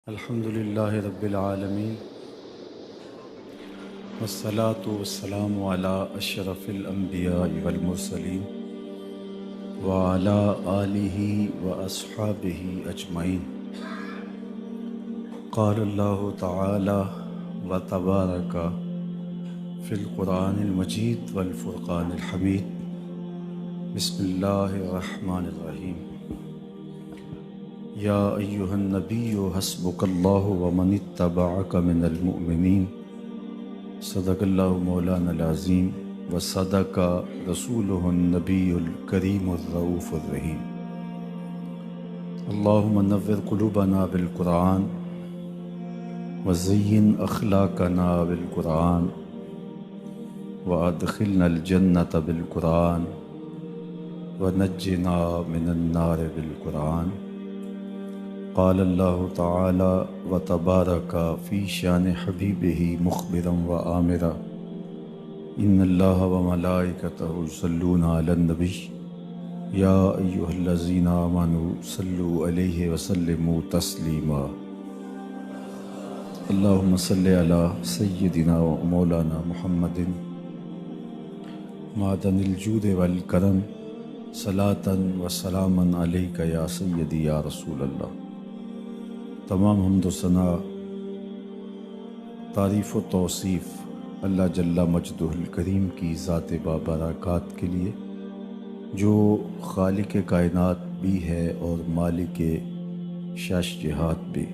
الحمد للہ رب العالمین والصلاة والسلام علی اشرف الانبیاء والمرسلین وعلی آلہ واصحابہ اجمعین۔ قال اللہ تعالی وتبارک فی القرآن المجید والفرقان الحمید۔ بسم اللہ الرحمن الرحیم۔ یا ایہا النبی حسبک اللہ ومن اتبعک من المؤمنین۔ صدق اللہ مولانا العظیم وصدق رسولہ النبی الکریم الرؤوف الرحیم۔ اللہم نور قلوبنا بالقرآن وزین اخلاقنا بالقرآن وادخلنا الجنۃ بالقرآن ونجنا من النار بالقرآن۔ قال اللہ تعالی وتبارک فی شان حبیبہ مخبرا وآمرا ان اللہ وملائکتہ یصلون علی النبی یا ایہا الذین آمنوا صلوا علیہ وسلموا تسلیما۔ اللہم صلی علی سیدنا و مولانا محمد معدن الجود والکرم صلاۃ و سلاما علیک یا سیدی یا رسول اللہ۔ تمام حمد و ثنا، تعریف و توصیف اللہ جل مجدہ الکریم کی ذات بابرکات کے لیے، جو خالق کائنات بھی ہے اور مالک شش جہات بھی۔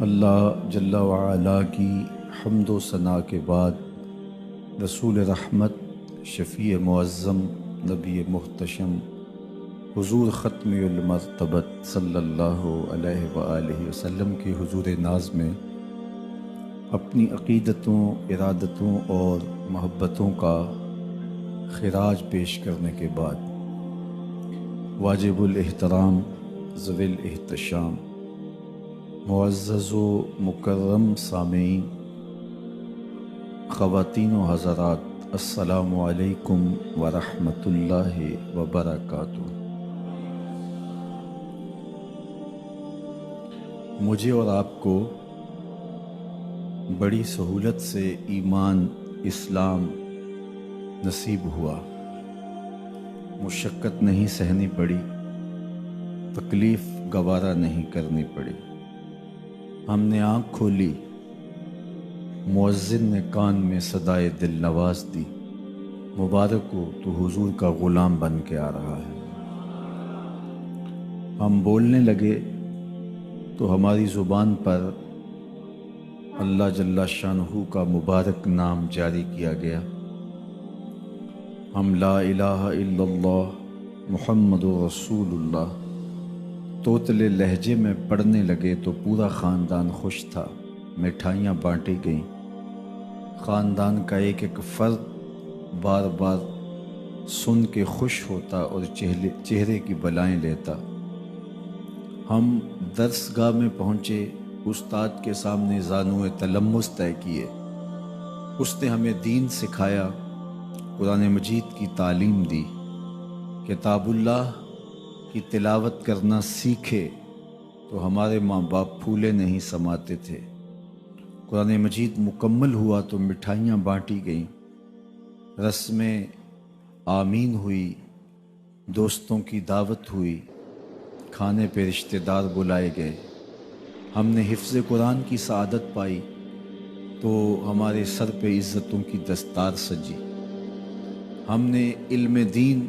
اللہ جل وعلا کی حمد و ثنا کے بعد رسول رحمت، شفیع معظم، نبی محتشم حضور ختم المرتبت صلی اللہ علیہ وآلہ وسلم کے حضور ناز میں اپنی عقیدتوں، ارادتوں اور محبتوں کا خراج پیش کرنے کے بعد واجب الاحترام، ذوی الاحتشام، معزز و مکرم سامعین، خواتین و حضرات، السلام علیکم ورحمۃ اللہ وبرکاتہ۔ مجھے اور آپ کو بڑی سہولت سے ایمان اسلام نصیب ہوا، مشقت نہیں سہنی پڑی، تکلیف گوارا نہیں کرنی پڑی۔ ہم نے آنکھ کھولی، مؤذن نے کان میں صدائے دل نواز دی، مبارک ہو تو حضور کا غلام بن کے آ رہا ہے۔ ہم بولنے لگے تو ہماری زبان پر اللہ جل شانہ کا مبارک نام جاری کیا گیا۔ ہم لا الہ الا اللہ محمد رسول اللہ توتلے لہجے میں پڑھنے لگے تو پورا خاندان خوش تھا، مٹھائیاں بانٹی گئیں۔ خاندان کا ایک ایک فرد بار بار سن کے خوش ہوتا اور چہرے کی بلائیں لیتا۔ ہم درس گاہ میں پہنچے، استاد کے سامنے زانوئے تلمس طے کیے۔ اس نے ہمیں دین سکھایا، قرآن مجید کی تعلیم دی۔ کتاب اللہ کی تلاوت کرنا سیکھے تو ہمارے ماں باپ پھولے نہیں سماتے تھے۔ قرآن مجید مکمل ہوا تو مٹھائیاں بانٹی گئیں، رسمیں آمین ہوئی، دوستوں کی دعوت ہوئی، کھانے پہ رشتہ دار بلائے گئے۔ ہم نے حفظ قرآن کی سعادت پائی تو ہمارے سر پہ عزتوں کی دستار سجی۔ ہم نے علم دین،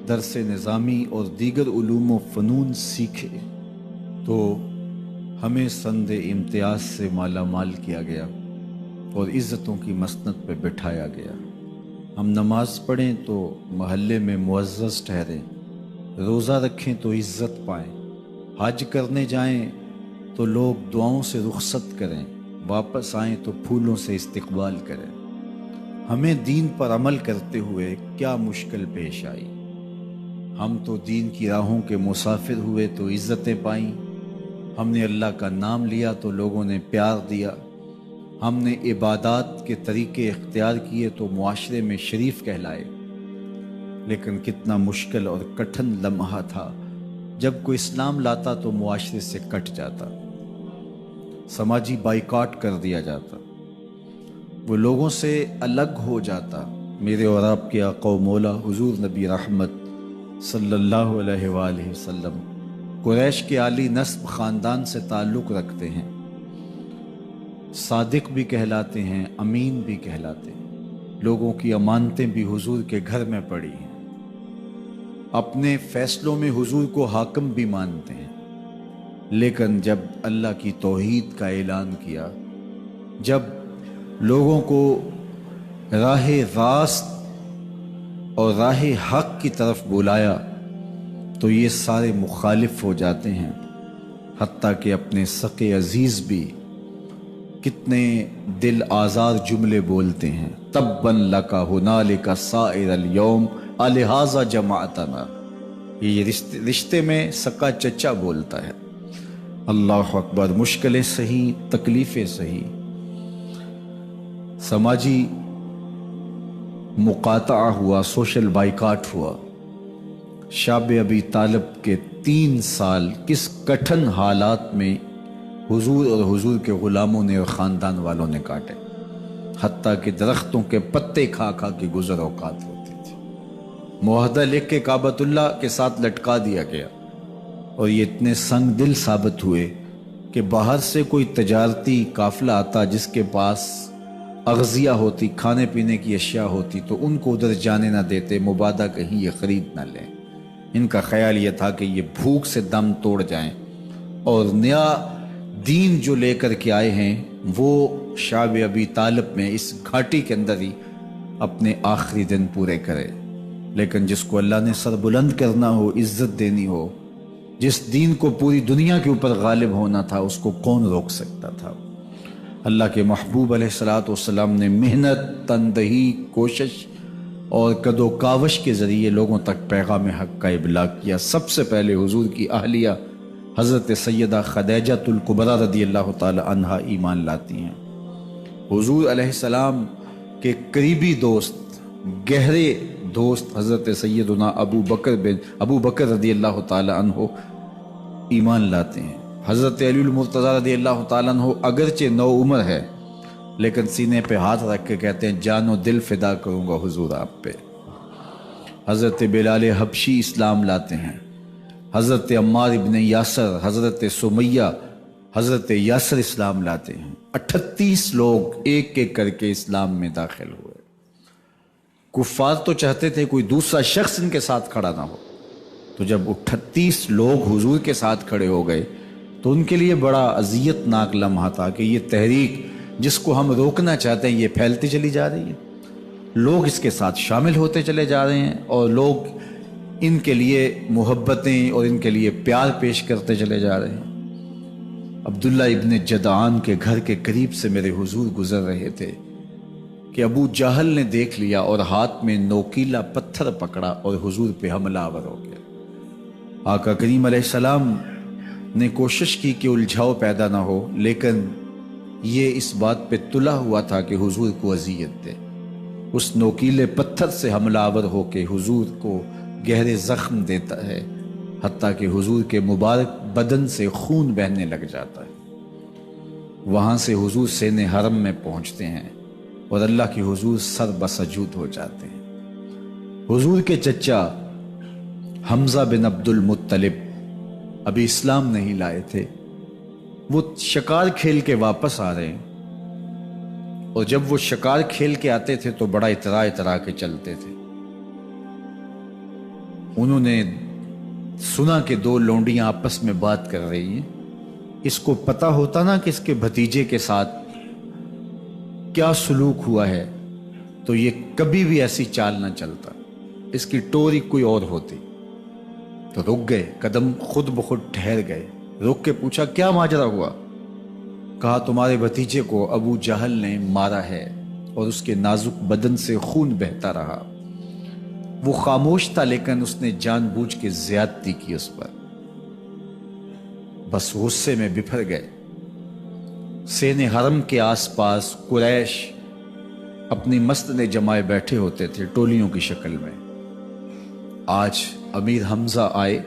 درس نظامی اور دیگر علوم و فنون سیکھے تو ہمیں سند امتیاز سے مالا مال کیا گیا اور عزتوں کی مسند پہ بٹھایا گیا۔ ہم نماز پڑھیں تو محلے میں معزز ٹھہریں، روزہ رکھیں تو عزت پائیں، حج کرنے جائیں تو لوگ دعاؤں سے رخصت کریں، واپس آئیں تو پھولوں سے استقبال کریں۔ ہمیں دین پر عمل کرتے ہوئے کیا مشکل پیش آئی؟ ہم تو دین کی راہوں کے مسافر ہوئے تو عزتیں پائیں، ہم نے اللہ کا نام لیا تو لوگوں نے پیار دیا، ہم نے عبادات کے طریقے اختیار کیے تو معاشرے میں شریف کہلائے۔ لیکن کتنا مشکل اور کٹھن لمحہ تھا جب کوئی اسلام لاتا تو معاشرے سے کٹ جاتا، سماجی بائیکاٹ کر دیا جاتا، وہ لوگوں سے الگ ہو جاتا۔ میرے اور آپ کے آقا و مولا حضور نبی رحمت صلی اللہ علیہ وآلہ وسلم قریش کے عالی نسب خاندان سے تعلق رکھتے ہیں، صادق بھی کہلاتے ہیں، امین بھی کہلاتے ہیں، لوگوں کی امانتیں بھی حضور کے گھر میں پڑی ہیں، اپنے فیصلوں میں حضور کو حاکم بھی مانتے ہیں۔ لیکن جب اللہ کی توحید کا اعلان کیا، جب لوگوں کو راہ راست اور راہ حق کی طرف بلایا تو یہ سارے مخالف ہو جاتے ہیں، حتیٰ کہ اپنے سقے عزیز بھی کتنے دل آزار جملے بولتے ہیں، تباً لکا ہنالک سائر الیوم الہٰذا جمعتنا۔ یہ رشتے میں سکا چچا بولتا ہے۔ اللہ اکبر، مشکلیں سہی، تکلیفیں سہی، سماجی مقاطعہ ہوا، سوشل بائیکاٹ ہوا۔ شاب ابی طالب کے 3 سال کس کٹھن حالات میں حضور اور حضور کے غلاموں نے اور خاندان والوں نے کاٹے، حتیٰ کہ درختوں کے پتے کھا کھا کے گزر اوقات ہوتے تھے۔ معاہدہ لکھ کے کعبۃ اللہ کے ساتھ لٹکا دیا گیا، اور یہ اتنے سنگ دل ثابت ہوئے کہ باہر سے کوئی تجارتی قافلہ آتا جس کے پاس اغذیہ ہوتی، کھانے پینے کی اشیاء ہوتی، تو ان کو ادھر جانے نہ دیتے، مبادہ کہیں یہ خرید نہ لیں۔ ان کا خیال یہ تھا کہ یہ بھوک سے دم توڑ جائیں، اور نیا دین جو لے کر کے آئے ہیں وہ شاب ابی طالب میں اس گھاٹی کے اندر ہی اپنے آخری دن پورے کرے۔ لیکن جس کو اللہ نے سر بلند کرنا ہو، عزت دینی ہو، جس دین کو پوری دنیا کے اوپر غالب ہونا تھا، اس کو کون روک سکتا تھا؟ اللہ کے محبوب علیہ الصلوۃ والسلام نے محنت، تندہی، کوشش اور کد و کاوش کے ذریعے لوگوں تک پیغام حق کا ابلاغ کیا۔ سب سے پہلے حضور کی اہلیہ حضرت سیدہ خدیجہ الکبریٰ رضی اللہ تعالی عنہا ایمان لاتی ہیں۔ حضور علیہ السلام کے قریبی دوست، گہرے دوست حضرت سیدنا ابو بکر رضی اللہ تعالی عنہ ایمان لاتے ہیں۔ حضرت علی المرتضیٰ رضی اللہ تعالیٰ عنہ اگرچہ نو عمر ہے، لیکن سینے پہ ہاتھ رکھ کے کہتے ہیں جان و دل فدا کروں گا حضور آپ پہ۔ حضرت بلال حبشی اسلام لاتے ہیں، حضرت عمار ابن یاسر، حضرت سمیہ، حضرت یاسر اسلام لاتے ہیں۔ 38 لوگ ایک ایک کر کے اسلام میں داخل ہوئے۔ کفار تو چاہتے تھے کوئی دوسرا شخص ان کے ساتھ کھڑا نہ ہو، تو جب 38 لوگ حضور کے ساتھ کھڑے ہو گئے تو ان کے لیے بڑا اذیت ناک لمحہ تھا کہ یہ تحریک جس کو ہم روکنا چاہتے ہیں یہ پھیلتی چلی جا رہی ہے، لوگ اس کے ساتھ شامل ہوتے چلے جا رہے ہیں، اور لوگ ان کے لیے محبتیں اور ان کے لیے پیار پیش کرتے چلے جا رہے ہیں۔ عبداللہ ابن جدعان کے گھر کے قریب سے میرے حضور گزر رہے تھے کہ ابو جہل نے دیکھ لیا اور ہاتھ میں نوکیلا پتھر پکڑا اور حضور پہ حملہ آور ہو گیا۔ آقا کریم علیہ السلام نے کوشش کی کہ الجھاؤ پیدا نہ ہو، لیکن یہ اس بات پہ تلا ہوا تھا کہ حضور کو اذیت دے۔ اس نوکیلے پتھر سے حملہ آور ہو کے حضور کو گہرے زخم دیتا ہے، حتیٰ کہ حضور کے مبارک بدن سے خون بہنے لگ جاتا ہے۔ وہاں سے حضور سین حرم میں پہنچتے ہیں اور اللہ کے حضور سر بسجود ہو جاتے ہیں۔ حضور کے چچا حمزہ بن عبد المطلب ابھی اسلام نہیں لائے تھے، وہ شکار کھیل کے واپس آ رہے ہیں، اور جب وہ شکار کھیل کے آتے تھے تو بڑا اترا کے چلتے تھے۔ انہوں نے سنا کہ 2 لونڈیاں آپس میں بات کر رہی ہیں۔ اس کو پتہ ہوتا نا کہ اس کے بھتیجے کے ساتھ کیا سلوک ہوا ہے تو یہ کبھی بھی ایسی چال نہ چلتا، اس کی ٹوری کوئی اور ہوتی۔ تو رک گئے، قدم خود بخود ٹھہر گئے، رک کے پوچھا کیا ماجرا ہوا؟ کہا تمہارے بھتیجے کو ابو جہل نے مارا ہے اور اس کے نازک بدن سے خون بہتا رہا۔ وہ خاموش تھا، لیکن اس نے جان بوجھ کے زیادتی کی اس پر۔ بس غصے میں بپھر گئے۔ سین حرم کے آس پاس قریش اپنی مسند جمائے بیٹھے ہوتے تھے ٹولیوں کی شکل میں۔ آج امیر حمزہ آئے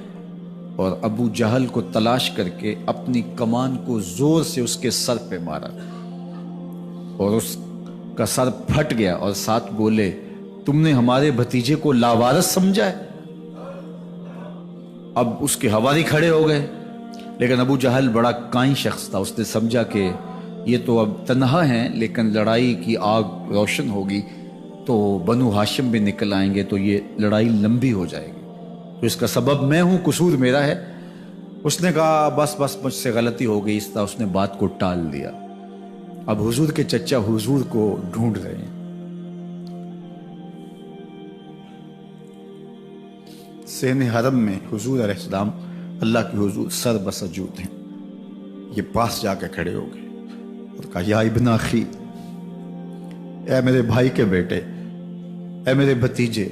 اور ابو جہل کو تلاش کر کے اپنی کمان کو زور سے اس کے سر پہ مارا اور اس کا سر پھٹ گیا، اور ساتھ بولے تم نے ہمارے بھتیجے کو لاوارث سمجھا ہے؟ اب اس کے حواری کھڑے ہو گئے، لیکن ابو جہل بڑا کائن شخص تھا، اس نے سمجھا کہ یہ تو اب تنہا ہیں، لیکن لڑائی کی آگ روشن ہوگی تو بنو ہاشم بھی نکل آئیں گے تو یہ لڑائی لمبی ہو جائے گی، تو اس کا سبب میں ہوں، قصور میرا ہے۔ اس نے کہا بس مجھ سے غلطی ہو گئی، اس طرح اس نے بات کو ٹال دیا۔ اب حضور کے چچا حضور کو ڈھونڈ رہے ہیں۔ سین حرم میں حضور علیہ السلام اللہ کے حضور سر بسجود ہیں، یہ پاس جا کے کھڑے ہو گئے اور کہا یا ابن اخی، اے میرے بھائی کے بیٹے، اے میرے بھتیجے،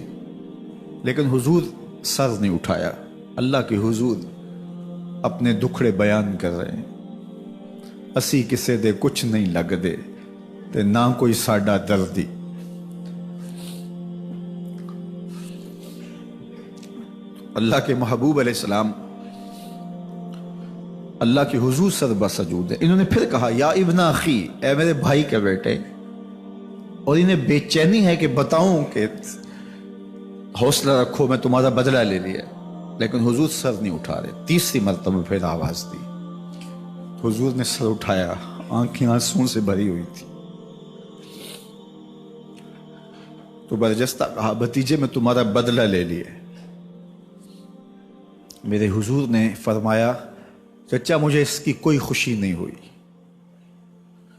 لیکن حضور سر نہیں اٹھایا۔ اللہ کے حضور اپنے دکھڑے بیان کر رہے ہیں، اسی کسے دے کچھ نہیں لگ دے تے نہ کوئی ساڈا دردی۔ اللہ کے محبوب علیہ السلام اللہ کے حضور سر بسجود ہے۔ انہوں نے پھر کہا یا ابن اخی، اے میرے بھائی کے بیٹے، اور انہیں بے چینی ہے کہ بتاؤں کہ حوصلہ رکھو میں تمہارا بدلہ لے لیا، لیکن حضور سر نہیں اٹھا رہے۔ تیسری مرتبہ پھر آواز دی، حضور نے سر اٹھایا، آنکھیں آنسوں سے بھری ہوئی تھی، تو برجستہ کہا بھتیجے میں تمہارا بدلہ لے لیا۔ میرے حضور نے فرمایا چچا مجھے اس کی کوئی خوشی نہیں ہوئی۔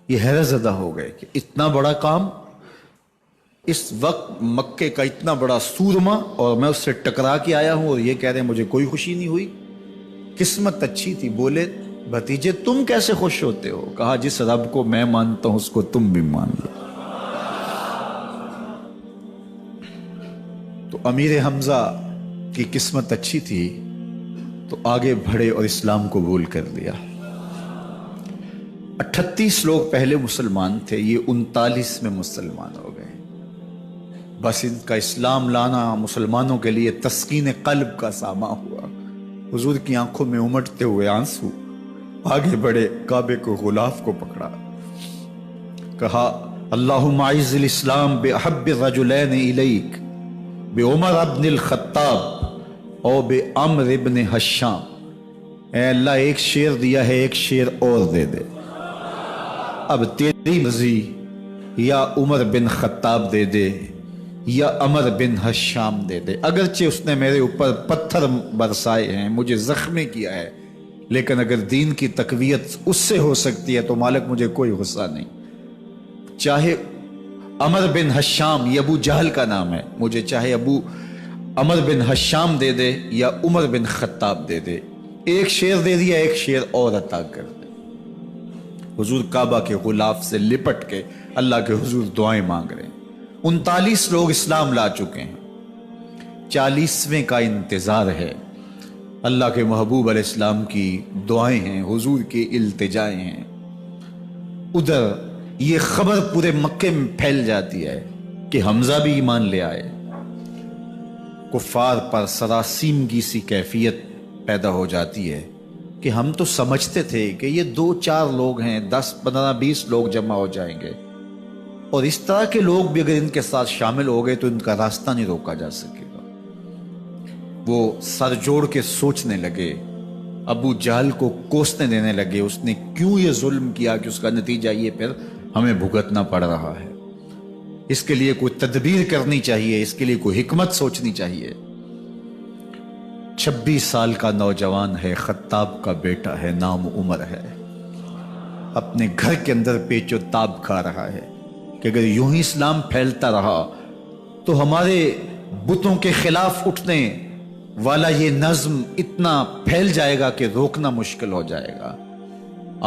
یہ حیرت زدہ ہو گئے کہ اتنا بڑا کام، اس وقت مکے کا اتنا بڑا سورما، اور میں اس سے ٹکرا کے آیا ہوں اور یہ کہہ رہے ہیں مجھے کوئی خوشی نہیں ہوئی۔ قسمت اچھی تھی۔ بولے بھتیجے تم کیسے خوش ہوتے ہو؟ کہا جس رب کو میں مانتا ہوں اس کو تم بھی مان لو۔ تو امیر حمزہ کی قسمت اچھی تھی تو آگے بڑھے اور اسلام قبول کر لیا۔ 38 لوگ پہلے مسلمان تھے، یہ 39 میں مسلمان ہو گئے۔ بس ان کا اسلام لانا مسلمانوں کے لیے تسکین قلب کا ساما ہوا۔ حضور کی آنکھوں میں امٹتے ہوئے آنسو، آگے بڑھے، کعبے کو غلاف کو پکڑا، کہا اللہم اعز الاسلام باحب الرجلین الیک بعمر ابن الخطاب اور بعمر ابن حشام۔ اے اللہ ایک شیر دیا ہے، ایک شیر اور دے دے، اب تیری مرضی، یا عمر بن خطاب دے دے یا عمر بن حشام دے دے۔ اگرچہ اس نے میرے اوپر پتھر برسائے ہیں، مجھے زخمی کیا ہے، لیکن اگر دین کی تقویت اس سے ہو سکتی ہے تو مالک مجھے کوئی غصہ نہیں۔ چاہے عمر بن حشام، یہ ابو جہل کا نام ہے، مجھے چاہے ابو عمر بن حشام دے دے یا عمر بن خطاب دے دے، ایک شیر دے دیا، ایک شیر اور عطا کر دے۔ حضور کعبہ کے غلاف سے لپٹ کے اللہ کے حضور دعائیں مانگ رہے ہیں۔ 39 لوگ اسلام لا چکے ہیں، 40ویں کا انتظار ہے۔ اللہ کے محبوب علیہ السلام کی دعائیں ہیں، حضور کی التجائیں ہیں۔ ادھر یہ خبر پورے مکے میں پھیل جاتی ہے کہ حمزہ بھی ایمان لے آئے۔ کفار پر سراسیمگی سی کیفیت پیدا ہو جاتی ہے کہ ہم تو سمجھتے تھے کہ یہ 2-4 لوگ ہیں، 10, 15, 20 لوگ جمع ہو جائیں گے، اور اس طرح کے لوگ بھی اگر ان کے ساتھ شامل ہو گئے تو ان کا راستہ نہیں روکا جا سکے گا۔ وہ سر جوڑ کے سوچنے لگے، ابو جہل کو کوسنے دینے لگے، اس نے کیوں یہ ظلم کیا کہ اس کا نتیجہ یہ پھر ہمیں بھگتنا پڑ رہا ہے۔ اس کے لیے کوئی تدبیر کرنی چاہیے، اس کے لیے کوئی حکمت سوچنی چاہیے۔ 26 سال کا نوجوان ہے، خطاب کا بیٹا ہے، نام عمر ہے، اپنے گھر کے اندر پیچ و تاب کھا رہا ہے کہ اگر یوں ہی اسلام پھیلتا رہا تو ہمارے بتوں کے خلاف اٹھنے والا یہ نظم اتنا پھیل جائے گا کہ روکنا مشکل ہو جائے گا،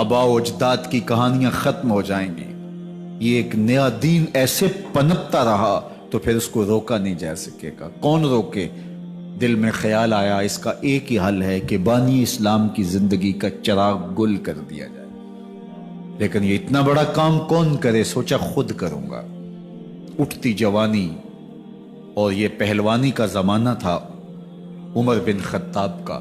آباء و اجداد کی کہانیاں ختم ہو جائیں گی۔ یہ ایک نیا دین ایسے پنپتا رہا تو پھر اس کو روکا نہیں جا سکے گا، کون روکے؟ دل میں خیال آیا اس کا ایک ہی حل ہے کہ بانی اسلام کی زندگی کا چراغ گل کر دیا جائے، لیکن یہ اتنا بڑا کام کون کرے؟ سوچا خود کروں گا۔ اٹھتی جوانی اور یہ پہلوانی کا زمانہ تھا عمر بن خطاب کا،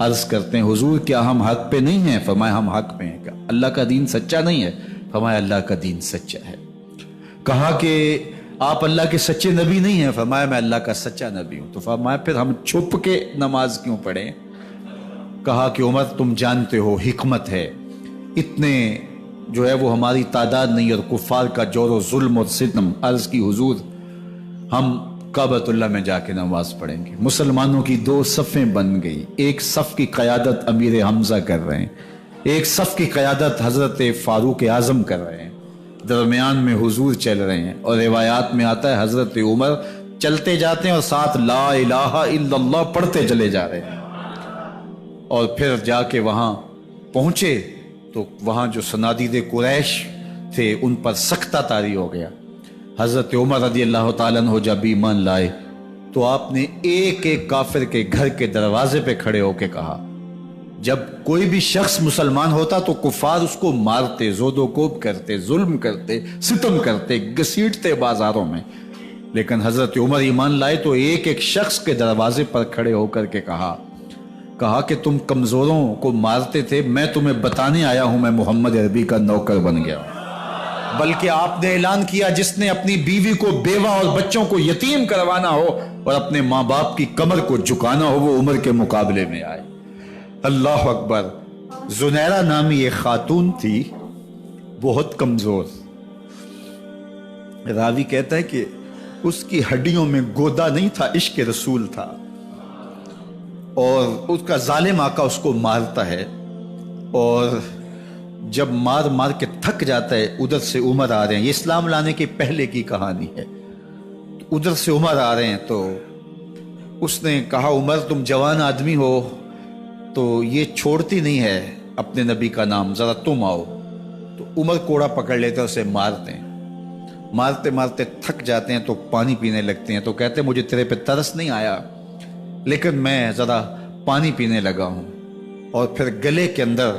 عرض کرتے ہیں حضور کیا ہم حق پہ نہیں ہیں؟ فرمایا ہم حق پہ ہیں۔ کیا اللہ کا دین سچا نہیں ہے؟ فرمایا اللہ کا دین سچا ہے۔ کہا کہ آپ اللہ کے سچے نبی نہیں ہیں؟ فرمایا میں اللہ کا سچا نبی ہوں۔ تو فرمایا پھر ہم چھپ کے نماز کیوں پڑھیں؟ کہا کہ عمر تم جانتے ہو حکمت ہے، اتنے جو ہے وہ ہماری تعداد نہیں، اور کفار کا جور و ظلم اور ستم۔ عرض کی حضور ہم کعبۃ اللہ میں جا کے نماز پڑھیں گے۔ مسلمانوں کی دو صفیں بن گئی، ایک صف کی قیادت امیر حمزہ کر رہے ہیں، ایک صف کی قیادت حضرت فاروق اعظم کر رہے ہیں، درمیان میں حضور چل رہے ہیں، اور روایات میں آتا ہے حضرت عمر چلتے جاتے ہیں اور ساتھ لا الہ الا اللہ پڑھتے چلے جا رہے ہیں۔ اور پھر جا کے وہاں پہنچے تو وہاں جو صنادید قریش تھے ان پر سختہ طاری ہو گیا۔ حضرت عمر رضی اللہ تعالیٰ عنہ جب ایمان لائے تو آپ نے ایک ایک کافر کے گھر کے دروازے پہ کھڑے ہو کے کہا، جب کوئی بھی شخص مسلمان ہوتا تو کفار اس کو مارتے، زود و کوب کرتے، ظلم کرتے، ستم کرتے، گھسیٹتے بازاروں میں، لیکن حضرت عمر ایمان لائے تو ایک ایک شخص کے دروازے پر کھڑے ہو کر کے کہا کہ تم کمزوروں کو مارتے تھے، میں تمہیں بتانے آیا ہوں میں محمد عربی کا نوکر بن گیا ہوں۔ بلکہ آپ نے اعلان کیا جس نے اپنی بیوی کو بیوہ اور بچوں کو یتیم کروانا ہو اور اپنے ماں باپ کی کمر کو جھکانا ہو وہ عمر کے مقابلے میں آئے۔ اللہ اکبر۔ زنیرہ نامی ایک خاتون تھی، بہت کمزور، راوی کہتا ہے کہ اس کی ہڈیوں میں گودا نہیں تھا، عشق رسول تھا، اور اس کا ظالم آقا اس کو مارتا ہے، اور جب مار مار کے تھک جاتا ہے ادھر سے عمر آ رہے ہیں، یہ اسلام لانے کے پہلے کی کہانی ہے، ادھر سے عمر آ رہے ہیں تو اس نے کہا عمر تم جوان آدمی ہو تو یہ چھوڑتی نہیں ہے اپنے نبی کا نام، ذرا تم آؤ۔ تو عمر کوڑا پکڑ لیتے اسے مارتے ہیں، مارتے مارتے تھک جاتے ہیں تو پانی پینے لگتے ہیں، تو کہتے ہیں مجھے تیرے پہ ترس نہیں آیا لیکن میں ذرا پانی پینے لگا ہوں، اور پھر گلے کے اندر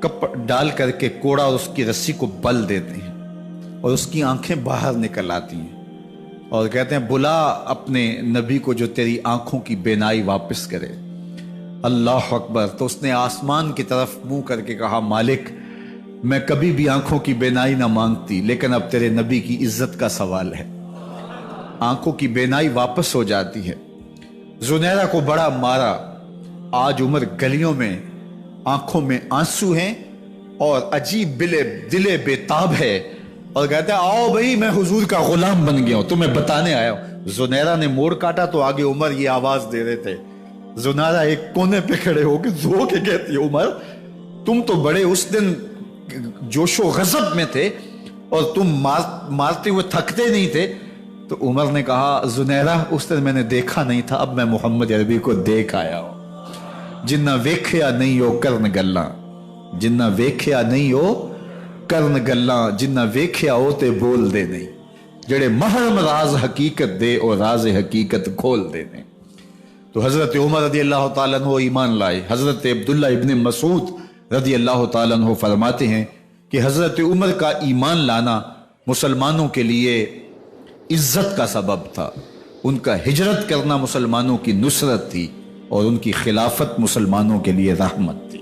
کپ ڈال کر کے کوڑا اور اس کی رسی کو بل دیتے ہیں اور اس کی آنکھیں باہر نکل آتی ہیں، اور کہتے ہیں بلا اپنے نبی کو جو تیری آنکھوں کی بینائی واپس کرے۔ اللہ اکبر۔ تو اس نے آسمان کی طرف منہ کر کے کہا مالک میں کبھی بھی آنکھوں کی بینائی نہ مانگتی، لیکن اب تیرے نبی کی عزت کا سوال ہے۔ آنکھوں کی بینائی واپس ہو جاتی ہے۔ زنیرہ کو بڑا مارا، آج عمر گلیوں میں آنکھوں میں آنسو ہیں اور عجیب دلے بےتاب ہے، اور کہتا ہے آؤ بھئی میں حضور کا غلام بن گیا ہوں، تمہیں بتانے آیا ہوں۔ زنیرہ نے موڑ کاٹا تو آگے عمر یہ آواز دے رہے تھے۔ زنیرہ ایک کونے پہ کھڑے ہو کے رو کے کہتی ہے عمر تم تو بڑے اس دن جوش و غضب میں تھے اور تم مارتے ہوئے تھکتے نہیں تھے۔ تو عمر نے کہا زنیرہ اس دن میں نے دیکھا نہیں تھا، اب میں محمد عربی کو دیکھ آیا ہوں۔ جنہ ویکھیا نہیں ہو کرن گلاں، جنہ ویکھیا نہیں ہو کرن گلاں، جنہ ویکھیا ہو تے بول دے نہیں، جڑے محرم راز حقیقت دے اور راز حقیقت کھول دے نہیں۔ تو حضرت عمر رضی اللہ تعالیٰ عنہ ایمان لائے۔ حضرت عبداللہ ابن مسعود رضی اللہ تعالیٰ عنہ فرماتے ہیں کہ حضرت عمر کا ایمان لانا مسلمانوں کے لیے عزت کا سبب تھا، ان کا ہجرت کرنا مسلمانوں کی نصرت تھی، اور ان کی خلافت مسلمانوں کے لیے رحمت تھی۔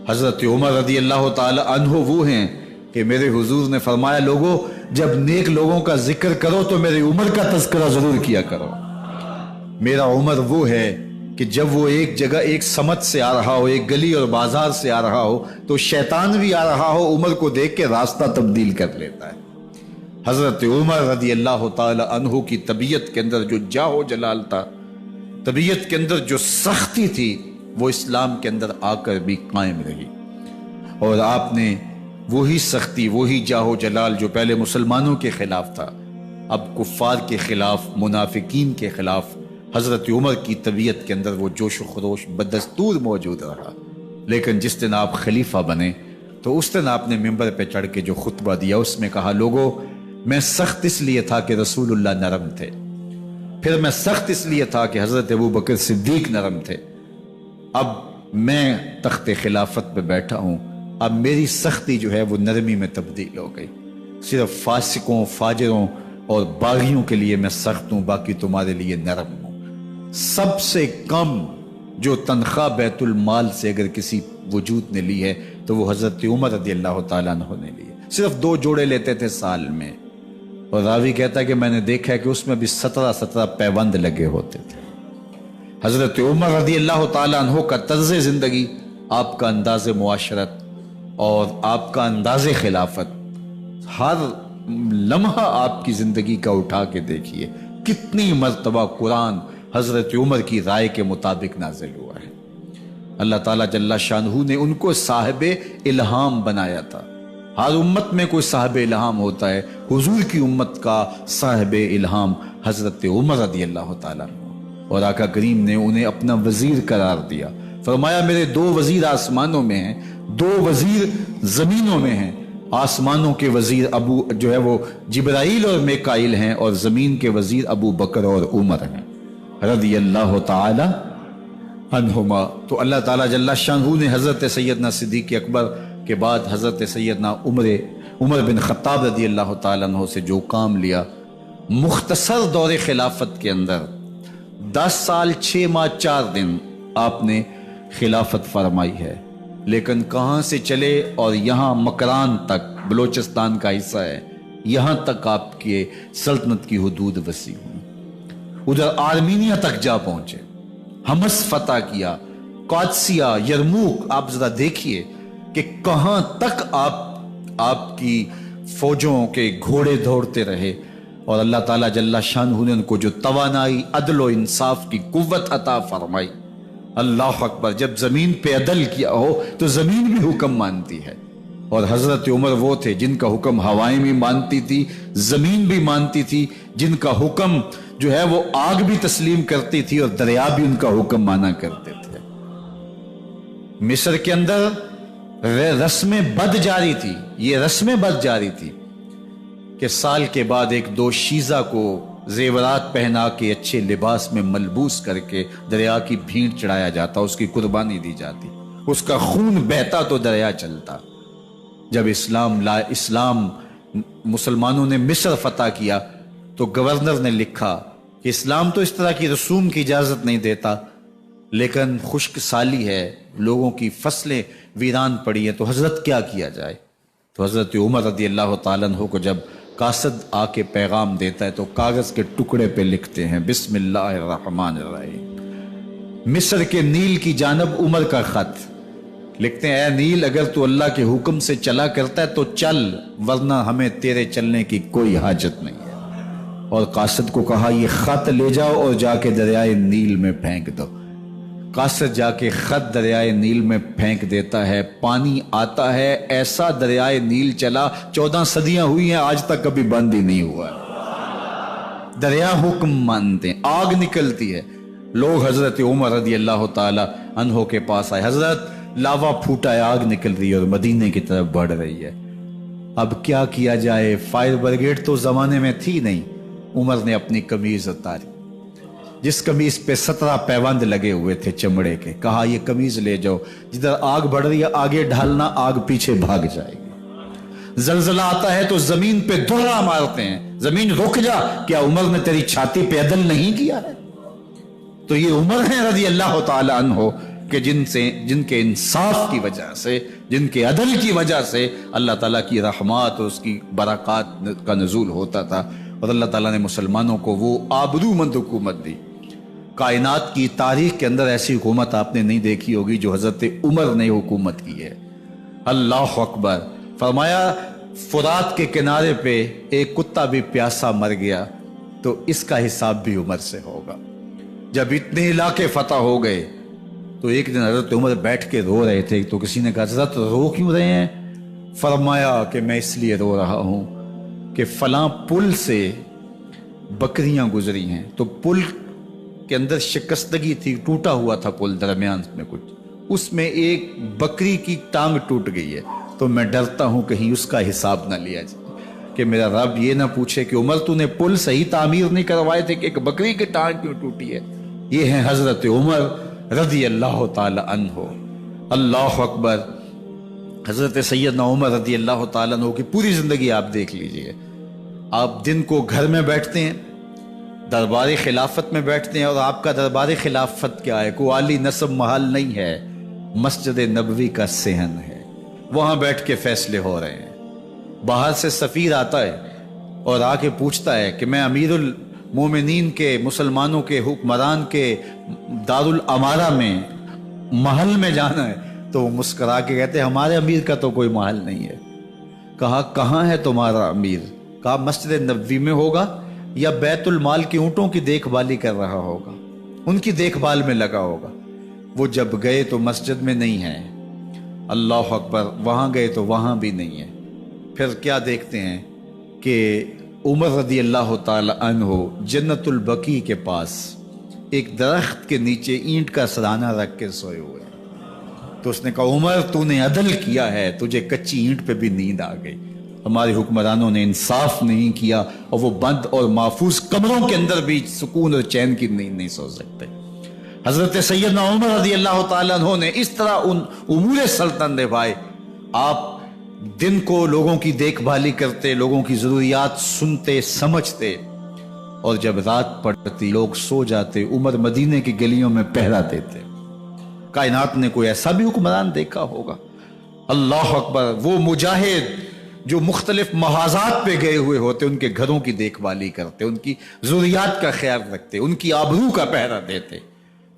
حضرت عمر رضی اللہ تعالی عنہ وہ ہیں کہ میرے حضور نے فرمایا لوگوں جب نیک لوگوں کا ذکر کرو تو میرے عمر کا تذکرہ ضرور کیا کرو۔ میرا عمر وہ ہے کہ جب وہ ایک جگہ ایک سمت سے آ رہا ہو، ایک گلی اور بازار سے آ رہا ہو تو شیطان بھی آ رہا ہو، عمر کو دیکھ کے راستہ تبدیل کر لیتا ہے۔ حضرت عمر رضی اللہ تعالی عنہ کی طبیعت کے اندر جو جاہ و جلال تھا، طبیعت کے اندر جو سختی تھی، وہ اسلام کے اندر آ کر بھی قائم رہی، اور آپ نے وہی سختی، وہی جاہ و جلال جو پہلے مسلمانوں کے خلاف تھا، اب کفار کے خلاف، منافقین کے خلاف حضرت عمر کی طبیعت کے اندر وہ جوش و خروش بدستور موجود رہا۔ لیکن جس دن آپ خلیفہ بنے تو اس دن آپ نے ممبر پہ چڑھ کے جو خطبہ دیا اس میں کہا لوگوں میں سخت اس لیے تھا کہ رسول اللہ نرم تھے، پھر میں سخت اس لیے تھا کہ حضرت ابو بکر صدیق نرم تھے، اب میں تخت خلافت پہ بیٹھا ہوں، اب میری سختی جو ہے وہ نرمی میں تبدیل ہو گئی، صرف فاسقوں، فاجروں اور باغیوں کے لیے میں سخت ہوں، باقی تمہارے لیے نرم ہوں۔ سب سے کم جو تنخواہ بیت المال سے اگر کسی وجود نے لی ہے تو وہ حضرت عمر رضی اللہ تعالیٰ عنہ نے لی ہے. صرف 2 جوڑے لیتے تھے سال میں, اور راوی کہتا ہے کہ میں نے دیکھا ہے کہ اس میں بھی 17 پیوند لگے ہوتے تھے. حضرت عمر رضی اللہ تعالیٰ عنہ کا طرز زندگی, آپ کا انداز معاشرت اور آپ کا انداز خلافت, ہر لمحہ آپ کی زندگی کا اٹھا کے دیکھیے کتنی مرتبہ قرآن حضرت عمر کی رائے کے مطابق نازل ہوا ہے. اللہ تعالیٰ جل شانہ نے ان کو صاحب الہام بنایا تھا. ہر امت میں کوئی صاحب الہام ہوتا ہے, حضور کی امت کا صاحب الہام حضرت عمر رضی اللہ تعالیٰ عنہ, اور آقا کریم نے انہیں اپنا وزیر قرار دیا. فرمایا میرے 2 وزیر آسمانوں میں ہیں, 2 وزیر زمینوں میں ہیں. آسمانوں کے وزیر ابو جو ہے وہ جبرائیل اور میکائیل ہیں, اور زمین کے وزیر ابو بکر اور عمر ہیں رضی اللہ تعالی عنہما. تو اللہ تعالیٰ جل شانہ نے حضرت سیدنا صدیق اکبر کے بعد حضرت سیدنا عمر بن خطاب رضی اللہ تعالیٰ عنہ سے جو کام لیا, مختصر دور خلافت کے اندر 10 سال 6 ماہ 4 دن آپ نے خلافت فرمائی ہے. لیکن کہاں سے چلے اور یہاں مکران تک, بلوچستان کا حصہ ہے, یہاں تک آپ کے سلطنت کی حدود وسیع ہوئی. ادھر آرمینیا تک جا پہنچے, حمص فتح کیا, قادسیہ, یرموک. آپ ذرا دیکھیے کہ کہاں تک آپ کی فوجوں کے گھوڑے دوڑتے رہے, اور اللہ تعالیٰ جل شانہ نے ان کو جو توانائی, عدل و انصاف کی قوت عطا فرمائی. اللہ اکبر. جب زمین پہ عدل کیا ہو تو زمین بھی حکم مانتی ہے, اور حضرت عمر وہ تھے جن کا حکم ہوائیں بھی مانتی تھی, زمین بھی مانتی تھی, جن کا حکم جو ہے وہ آگ بھی تسلیم کرتی تھی, اور دریا بھی ان کا حکم مانا کرتے تھے. مصر کے اندر رسم بد جاری تھی, یہ رسم بد جاری تھی کہ سال کے بعد 1-2 شیزہ کو زیورات پہنا کے اچھے لباس میں ملبوس کر کے دریا کی بھینٹ چڑھایا جاتا, اس کی قربانی دی جاتی, اس کا خون بہتا تو دریا چلتا. جب اسلام مسلمانوں نے مصر فتح کیا تو گورنر نے لکھا کہ اسلام تو اس طرح کی رسوم کی اجازت نہیں دیتا, لیکن خشک سالی ہے, لوگوں کی فصلیں ویران پڑی ہیں, تو حضرت کیا کیا جائے. تو حضرت عمر رضی اللہ تعالیٰ عنہ کو جب قاصد آ کے پیغام دیتا ہے تو کاغذ کے ٹکڑے پہ لکھتے ہیں بسم اللہ الرحمن الرحیم. مصر کے نیل کی جانب عمر کا خط لکھتے ہیں, اے نیل اگر تو اللہ کے حکم سے چلا کرتا ہے تو چل, ورنہ ہمیں تیرے چلنے کی کوئی حاجت نہیں ہے. اور قاصد کو کہا یہ خط لے جاؤ اور جا کے دریائے نیل میں پھینک دو. قاصد جا کے خط دریائے نیل میں پھینک دیتا ہے, پانی آتا ہے, ایسا دریائے نیل چلا 14 صدیاں ہوئی ہیں, آج تک کبھی بند ہی نہیں ہوا. دریا حکم مانتے ہیں, آگ نکلتی ہے. لوگ حضرت عمر رضی اللہ تعالی عنہ کے پاس آئے, حضرت لاوا پھوٹا ہے, آگ نکل رہی ہے اور مدینے کی طرف بڑھ رہی ہے, اب کیا کیا جائے. فائر بریگیڈ تو زمانے میں تھی نہیں. عمر نے اپنی قمیض اتاری, جس قمیض پہ 17 پیوند لگے ہوئے تھے چمڑے کے, کہا یہ قمیض لے جاؤ, جدھر آگ بڑھ رہی ہے آگے ڈھالنا, آگ پیچھے بھاگ جائے گی. زلزلہ آتا ہے تو زمین پہ دہرا مارتے ہیں, زمین رک جا, کیا عمر نے تیری چھاتی پہ عدل نہیں کیا ہے. تو یہ عمر ہیں رضی اللہ تعالی عنہ کہ جن کے انصاف کی وجہ سے, جن کے عدل کی وجہ سے اللہ تعالیٰ کی رحمات اور اس کی برکات کا نزول ہوتا تھا, اور اللہ تعالیٰ نے مسلمانوں کو وہ آبرو مند حکومت دی. کائنات کی تاریخ کے اندر ایسی حکومت آپ نے نہیں دیکھی ہوگی جو حضرت عمر نے حکومت کی ہے. اللہ اکبر. فرمایا فرات کے کنارے پہ ایک کتا بھی پیاسا مر گیا تو اس کا حساب بھی عمر سے ہوگا. جب اتنے علاقے فتح ہو گئے تو ایک دن حضرت عمر بیٹھ کے رو رہے تھے, تو کسی نے کہا حضرت رو کیوں رہے ہیں. فرمایا کہ میں اس لیے رو رہا ہوں کہ فلاں پل سے بکریاں گزری ہیں, تو پل کے اندر شکستگی تھی, ٹوٹا ہوا تھا پل درمیان میں کچھ, اس میں ایک بکری کی ٹانگ ٹوٹ گئی ہے, تو میں ڈرتا ہوں کہیں اس کا حساب نہ لیا جائے, کہ میرا رب یہ نہ پوچھے کہ عمر تو نے پل صحیح تعمیر نہیں کروائے تھے کہ ایک بکری کی ٹانگ کیوں ٹوٹی ہے. یہ ہیں حضرت عمر رضی اللہ تعالی عنہ. اللہ اکبر. حضرت سیدنا عمر رضی اللہ تعالیٰ عنہ کی پوری زندگی آپ دیکھ لیجئے. آپ دن کو گھر میں بیٹھتے ہیں, دربار خلافت میں بیٹھتے ہیں، اور آپ کا دربار خلافت کیا ہے؟ کوئی عالی نصب محل نہیں ہے، مسجد نبوی کا صحن ہے، وہاں بیٹھ کے فیصلے ہو رہے ہیں۔ باہر سے سفیر آتا ہے اور آ کے پوچھتا ہے کہ میں امیر المومنین کے، مسلمانوں کے حکمران کے دارالامارہ میں محل میں جانا ہے، تو وہ مسکرا کے کہتے ہیں ہمارے امیر کا تو کوئی محل نہیں ہے۔ کہا کہاں ہے تمہارا امیر؟ کہا مسجد نبوی میں ہوگا یا بیت المال کے اونٹوں کی دیکھ بھالی کر رہا ہوگا، ان کی دیکھ بھال میں لگا ہوگا۔ وہ جب گئے تو مسجد میں نہیں ہے، اللہ اکبر، وہاں گئے تو وہاں بھی نہیں ہے۔ پھر کیا دیکھتے ہیں کہ عمر رضی اللہ تعالی عنہ جنت البقیع کے پاس ایک درخت کے نیچے اینٹ کا سرانہ رکھ کے سوئے ہوئے ہیں۔ تو اس نے کہا عمر تو نے عدل کیا ہے، تجھے کچی اینٹ پہ بھی نیند آ گئی۔ ہمارے حکمرانوں نے انصاف نہیں کیا، اور وہ بند اور محفوظ کمروں کے اندر بھی سکون اور چین کی نیند نہیں سو سکتے۔ حضرت سیدنا عمر رضی اللہ تعالیٰ عنہ نے اس طرح ان امور سلطنت نبھائے۔ آپ دن کو لوگوں کی دیکھ بھالی کرتے، لوگوں کی ضروریات سنتے سمجھتے، اور جب رات پڑتی لوگ سو جاتے، عمر مدینے کی گلیوں میں پہرا دیتے۔ کائنات نے کوئی ایسا بھی حکمران دیکھا ہوگا؟ اللہ اکبر، وہ مجاہد جو مختلف محاذات پہ گئے ہوئے ہوتے، ان کے گھروں کی دیکھ بھالی کرتے، ان کی ضروریات کا خیال رکھتے، ان کی آبرو کا پہرا دیتے۔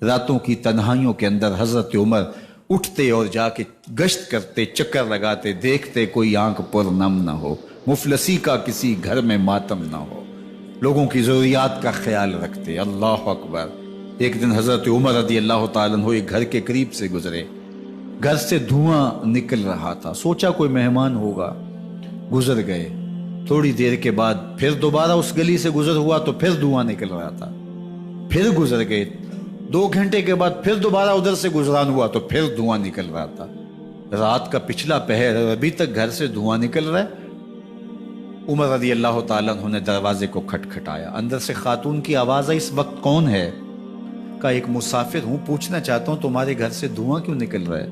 راتوں کی تنہائیوں کے اندر حضرت عمر اٹھتے اور جا کے گشت کرتے، چکر لگاتے، دیکھتے کوئی آنکھ پر نم نہ ہو، مفلسی کا کسی گھر میں ماتم نہ ہو، لوگوں کی ضروریات کا خیال رکھتے۔ اللہ اکبر۔ ایک دن حضرت عمر رضی اللہ تعالیٰ عنہ ایک گھر کے قریب سے گزرے، گھر سے دھواں نکل رہا تھا، سوچا کوئی مہمان ہوگا، گزر گئے۔ تھوڑی دیر کے بعد پھر دوبارہ اس گلی سے گزر ہوا تو پھر دھواں نکل رہا تھا، پھر گزر گئے۔ 2 گھنٹے کے بعد پھر دوبارہ ادھر سے گزران ہوا تو پھر دھواں نکل رہا تھا۔ رات کا پچھلا پہر ہے، ابھی تک گھر سے دھواں نکل رہا ہے۔ عمر رضی اللہ تعالیٰ عنہ نے دروازے کو کھٹکھٹایا، اندر سے خاتون کی آواز آئی، اس وقت کون ہے؟ کہا ایک مسافر ہوں، پوچھنا چاہتا ہوں تمہارے گھر سے دھواں کیوں نکل رہا ہے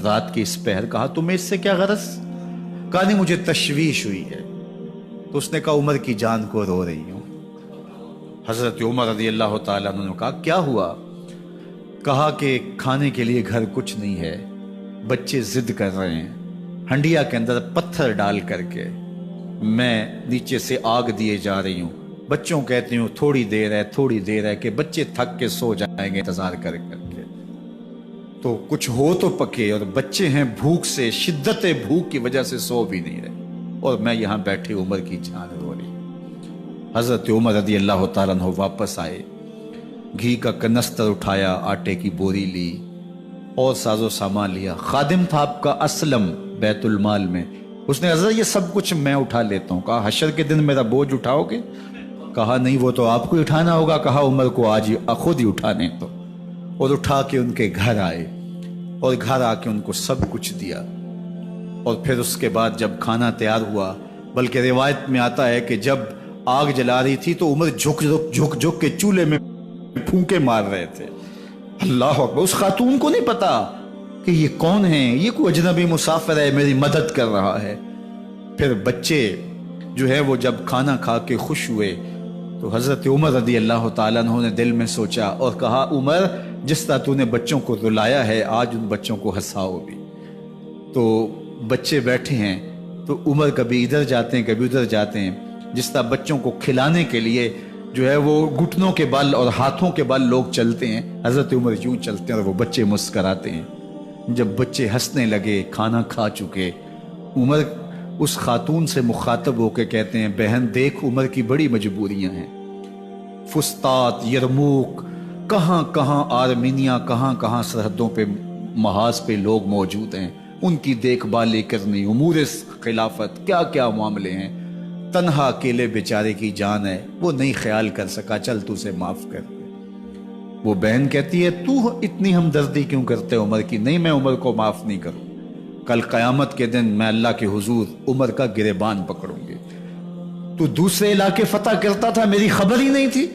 رات کی اس پہر؟ کہا تمہیں اس سے کیا غرض؟ کہا نہیں مجھے تشویش ہوئی ہے۔ تو اس نے کہا عمر کی جان کو رو رہی ہوں۔ حضرت عمر رضی اللہ تعالیٰ عنہ نے کہا کیا ہوا؟ کہا کہ کھانے کے لیے گھر کچھ نہیں ہے، بچے ضد کر رہے ہیں، ہنڈیا کے اندر پتھر ڈال کر کے میں نیچے سے آگ دیے جا رہی ہوں، بچوں کہتی ہوں تھوڑی دیر ہے تھوڑی دیر ہے، کہ بچے تھک کے سو جائیں گے انتظار کر کر کے، تو کچھ ہو تو پکے، اور بچے ہیں بھوک سے، شدت بھوک کی وجہ سے سو بھی نہیں رہے، اور میں یہاں بیٹھے عمر کی جان رو رہی۔ حضرت عمر رضی اللہ تعالیٰ عنہ واپس آئے، گھی کا کنستر اٹھایا، آٹے کی بوری لی اور ساز و سامان لیا۔ خادم تھا آپ کا اسلم بیت المال میں، اس نے حضرت یہ سب کچھ میں اٹھا لیتا ہوں۔ کہا حشر کے دن میرا بوجھ اٹھاؤ گے؟ کہا نہیں وہ تو آپ کو اٹھانا ہوگا۔ کہا عمر کو آج خود ہی اٹھانے تو، اور اٹھا کے ان کے گھر آئے، اور گھر آ کے ان کو سب کچھ دیا۔ اور پھر اس کے بعد جب کھانا تیار ہوا، بلکہ روایت میں آتا ہے کہ جب آگ جلا رہی تھی تو عمر جھک کے چولہے میں پھونکے مار رہے تھے۔ اللہ اکبر، اس خاتون کو نہیں پتا کہ یہ کون ہے، یہ کوئی اجنبی مسافر ہے میری مدد کر رہا ہے۔ پھر بچے جو ہے وہ جب کھانا کھا کے خوش ہوئے تو حضرت عمر رضی اللہ تعالیٰ عنہ نے دل میں سوچا اور کہا عمر جس طرح تو نے بچوں کو رلایا ہے آج ان بچوں کو ہنساؤ بھی۔ تو بچے بیٹھے ہیں تو عمر کبھی ادھر جاتے ہیں کبھی ادھر جاتے ہیں، جس طرح بچوں کو کھلانے کے لیے جو ہے وہ گھٹنوں کے بل اور ہاتھوں کے بل لوگ چلتے ہیں، حضرت عمر یوں چلتے ہیں اور وہ بچے مسکراتے ہیں۔ جب بچے ہنسنے لگے، کھانا کھا چکے، عمر اس خاتون سے مخاطب ہو کے کہتے ہیں بہن دیکھ عمر کی بڑی مجبوریاں ہیں، فسطاط، یرموک، کہاں کہاں آرمینیا، کہاں کہاں سرحدوں پہ محاذ پہ لوگ موجود ہیں، ان کی دیکھ بھالی کرنی، امور خلافت، کیا کیا معاملے ہیں، تنہا اکیلے بیچارے کی جان ہے، وہ نہیں خیال کر سکا، چل تو اسے معاف کر دے۔ وہ بہن کہتی ہے تو اتنی ہمدردی کیوں کرتے عمر کی؟ نہیں میں عمر کو معاف نہیں کروں، کل قیامت کے دن میں اللہ کے حضور عمر کا گریبان پکڑوں گی۔ تو دوسرے علاقے فتح کرتا تھا، میری خبر ہی نہیں تھی۔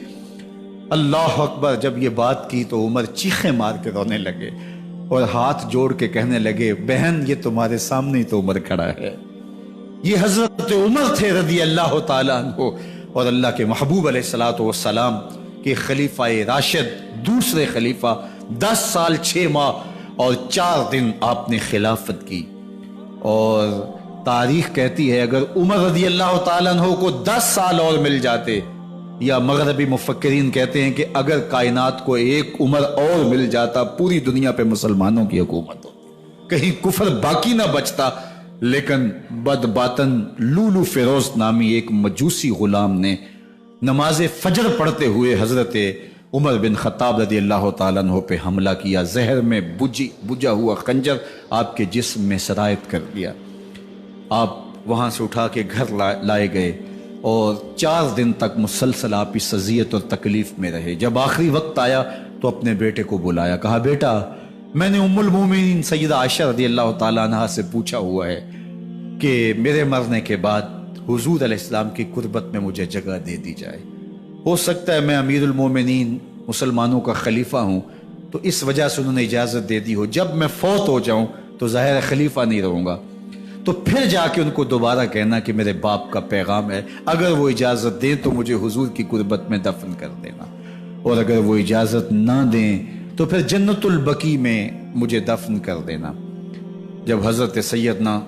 اللہ اکبر، جب یہ بات کی تو عمر چیخیں مار کے رونے لگے اور ہاتھ جوڑ کے کہنے لگے بہن یہ تمہارے سامنے تو عمر کھڑا ہے، یہ حضرت عمر تھے رضی اللہ تعالیٰ عنہ، اور اللہ کے محبوب علیہ الصلوۃ والسلام کے خلیفہ راشد دوسرے خلیفہ 10 سال 6 ماہ اور 4 دن آپ نے خلافت کی۔ اور تاریخ کہتی ہے اگر عمر رضی اللہ تعالیٰ عنہ کو 10 سال اور مل جاتے، یا مغربی مفکرین کہتے ہیں کہ اگر کائنات کو ایک عمر اور مل جاتا، پوری دنیا پہ مسلمانوں کی حکومت ہوتی، کہیں کفر باقی نہ بچتا۔ لیکن بدباطن لولو فیروز نامی ایک مجوسی غلام نے نماز فجر پڑھتے ہوئے حضرت عمر بن خطاب رضی اللہ تعالیٰ عنہ پہ حملہ کیا، زہر میں بجھا ہوا خنجر آپ کے جسم میں سرایت کر دیا۔ آپ وہاں سے اٹھا کے گھر لائے گئے اور 4 دن تک مسلسل آپ اس اذیت اور تکلیف میں رہے۔ جب آخری وقت آیا تو اپنے بیٹے کو بلایا، کہا بیٹا میں نے ام المومنین سیدہ عائشہ رضی اللہ تعالیٰ عنہ سے پوچھا ہوا ہے کہ میرے مرنے کے بعد حضور علیہ السلام کی قربت میں مجھے جگہ دے دی جائے۔ ہو سکتا ہے میں امیر المومنین مسلمانوں کا خلیفہ ہوں تو اس وجہ سے انہوں نے اجازت دے دی ہو، جب میں فوت ہو جاؤں تو ظاہر خلیفہ نہیں رہوں گا، تو پھر جا کے ان کو دوبارہ کہنا کہ میرے باپ کا پیغام ہے، اگر وہ اجازت دیں تو مجھے حضور کی قربت میں دفن کر دینا، اور اگر وہ اجازت نہ دیں تو پھر جنت البقیع میں مجھے دفن کر دینا۔ جب حضرت سیدنا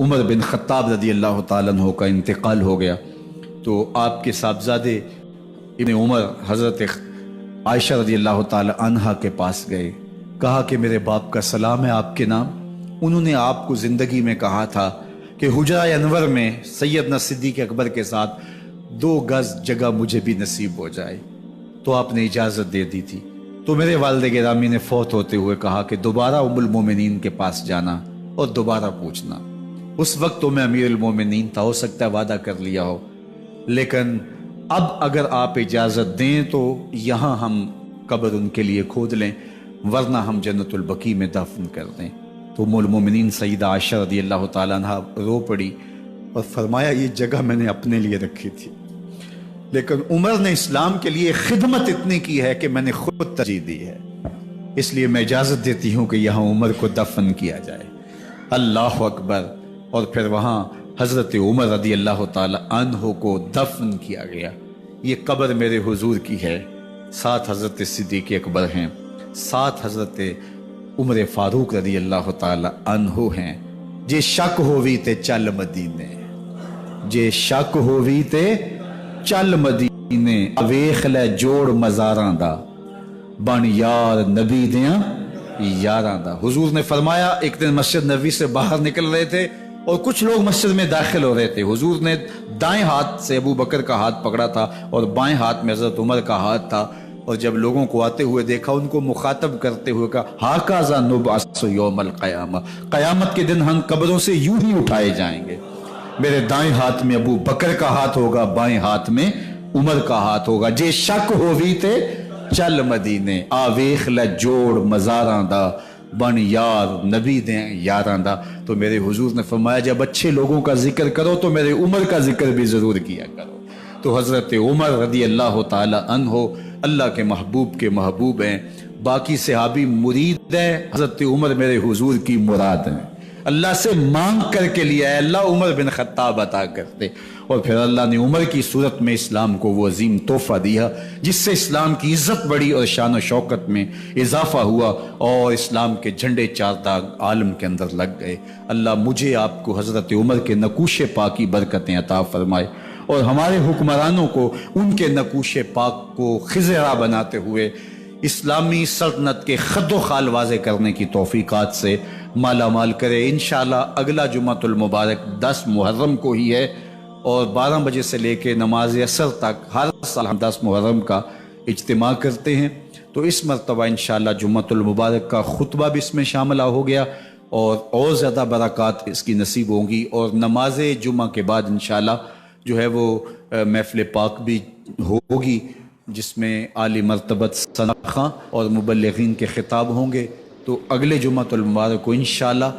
عمر بن خطاب رضی اللہ تعالیٰ عنہ کا انتقال ہو گیا تو آپ کے صاحبزادے ابن عمر حضرت عائشہ رضی اللہ تعالیٰ عنہ کے پاس گئے، کہا کہ میرے باپ کا سلام ہے آپ کے نام، انہوں نے آپ کو زندگی میں کہا تھا کہ حجرہ انور میں سیدنا صدیق اکبر کے ساتھ 2 گز جگہ مجھے بھی نصیب ہو جائے، تو آپ نے اجازت دے دی تھی۔ تو میرے والد گرامی نے فوت ہوتے ہوئے کہا کہ دوبارہ ام المومنین کے پاس جانا اور دوبارہ پوچھنا۔ اس وقت تو میں امیر المومنین تھا، ہو سکتا ہے وعدہ کر لیا ہو، لیکن اب اگر آپ اجازت دیں تو یہاں ہم قبر ان کے لیے کھود لیں، ورنہ ہم جنت البقیع میں دفن کر دیں۔ تو ام المومنین سیدہ عائشہ رضی اللہ تعالیٰ عنہ رو پڑی اور فرمایا یہ جگہ میں نے اپنے لیے رکھی تھی، لیکن عمر نے اسلام کے لیے خدمت اتنی کی ہے کہ میں نے خود ترجیح دی ہے، اس لیے میں اجازت دیتی ہوں کہ یہاں عمر کو دفن کیا جائے۔ اللہ اکبر۔ اور پھر وہاں حضرت عمر رضی اللہ تعالی عنہ کو دفن کیا گیا۔ یہ قبر میرے حضور کی ہے، 7 حضرت صدیق اکبر ہیں، 7 حضرت عمر فاروق رضی اللہ تعالی عنہ ہیں۔ جے شک ہووی تے چل مدینے، جے شک ہووی تے چل مدینے، ویخ لے جوڑ مزاراں دا، بن یار نبی دیاں یاراں دا۔ حضور نے فرمایا ایک دن مسجد نبوی سے باہر نکل رہے تھے اور کچھ لوگ مسجد میں داخل ہو رہے تھے، حضور نے دائیں ہاتھ سے ابو بکر کا ہاتھ پکڑا تھا اور بائیں ہاتھ میں حضرت عمر کا ہاتھ تھا، اور جب لوگوں کو آتے ہوئے دیکھا ان کو مخاطب کرتے ہوئے کہا ہاکذا نبعث یوم القیامہ، قیامت کے دن ہم قبروں سے یوں ہی اٹھائے جائیں گے، میرے دائیں ہاتھ میں ابو بکر کا ہاتھ ہوگا، بائیں ہاتھ میں عمر کا ہاتھ ہوگا۔ جے شک ہووی تے چل مدینے، آ ویخ لے جوڑ مزاراں دا، بن یار نبی دیں یاراں دا۔ تو میرے حضور نے فرمایا جب اچھے لوگوں کا ذکر کرو تو میرے عمر کا ذکر بھی ضرور کیا کرو۔ تو حضرت عمر رضی اللہ تعالی عنہ اللہ کے محبوب ہیں، باقی صحابی مرید ہیں، حضرت عمر میرے حضور کی مراد ہیں، اللہ سے مانگ کر کے لیا ہے، اللہ عمر بن خطاب عطا کرتے، اور پھر اللہ نے عمر کی صورت میں اسلام کو وہ عظیم تحفہ دیا جس سے اسلام کی عزت بڑھی اور شان و شوکت میں اضافہ ہوا، اور اسلام کے جھنڈے 4 داغ عالم کے اندر لگ گئے۔ اللہ مجھے آپ کو حضرت عمر کے نقوش پاک کی برکتیں عطا فرمائے، اور ہمارے حکمرانوں کو ان کے نقوش پاک کو خضرا بناتے ہوئے اسلامی سلطنت کے خد و خال واضح کرنے کی توفیقات سے مالا مال کرے۔ انشاءاللہ اگلا جمعہ المبارک 10 محرم کو ہی ہے، اور 12 بجے سے لے کے نماز عصر تک ہر سال ہم 10 محرم کا اجتماع کرتے ہیں، تو اس مرتبہ انشاءاللہ جمعہ المبارک کا خطبہ بھی اس میں شامل ہو گیا، اور زیادہ برکات اس کی نصیب ہوں گی، اور نماز جمعہ کے بعد انشاءاللہ جو ہے وہ محفل پاک بھی ہوگی جس میں عالی مرتبت ثناء اور مبلغین کے خطاب ہوں گے۔ تو اگلے جمعہ المبارک کو انشاءاللہ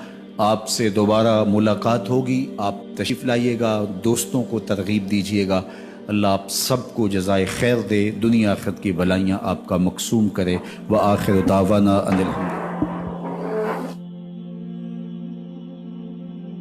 آپ سے دوبارہ ملاقات ہوگی، آپ تشریف لائیے گا، دوستوں کو ترغیب دیجیے گا۔ اللہ آپ سب کو جزائے خیر دے، دنیا آخرت کی بھلائیاں آپ کا مقسوم کرے۔ وآخر دعوانا ان الحمد